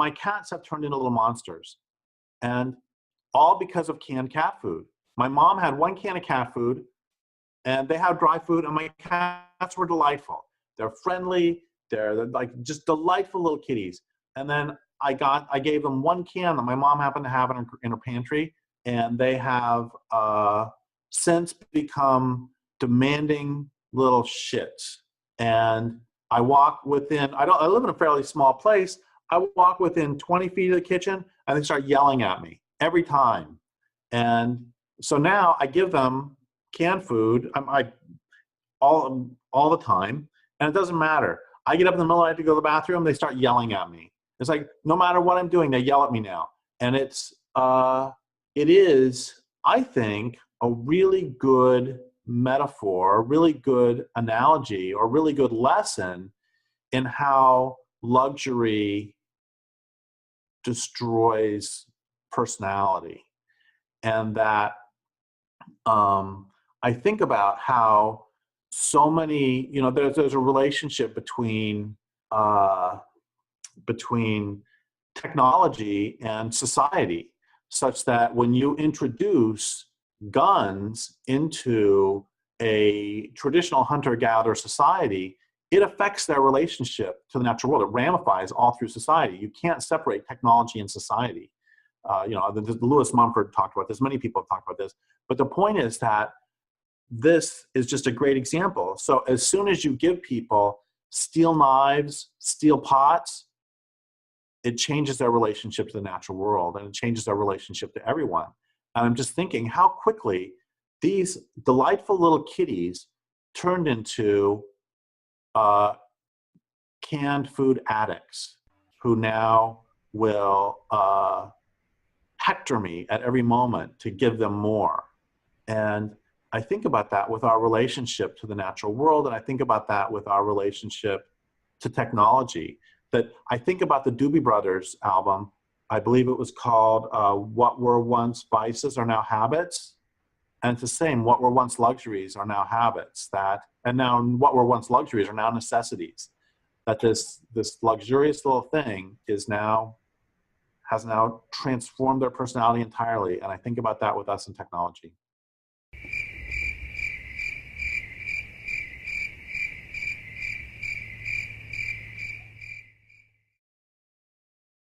my cats have turned into little monsters, and all because of canned cat food. My mom had one can of cat food, and they have dry food, and my cats were delightful. They're friendly. They're like just delightful little kitties. And then I gave them one can that my mom happened to have in her pantry, and they have since become demanding little shits. And I walk within, I live in a fairly small place. I walk within 20 feet of the kitchen, and they start yelling at me every time. And so now I give them canned food all the time, and it doesn't matter. I get up in the middle of the night to go to the bathroom, they start yelling at me. It's like, no matter what I'm doing, they yell at me now. And it is, I think, a really good metaphor, a really good analogy, or really good lesson in how luxury destroys personality. And that I think about how so many, there's a relationship between technology and society, such that when you introduce guns into a traditional hunter-gatherer society, it affects their relationship to the natural world. It ramifies all through society. You can't separate technology and society. Lewis Mumford talked about this. Many people have talked about this. But the point is that this is just a great example. So as soon as you give people steel knives, steel pots, it changes their relationship to the natural world, and it changes their relationship to everyone. And I'm just thinking how quickly these delightful little kitties turned into canned food addicts who now will hector me at every moment to give them more. And I think about that with our relationship to the natural world, and I think about that with our relationship to technology. That I think about the Doobie Brothers album. I believe it was called What Were Once Vices Are Now Habits. And it's the same, what were once luxuries are now habits. And now what were once luxuries are now necessities. That this luxurious little thing has now transformed their personality entirely. And I think about that with us in technology.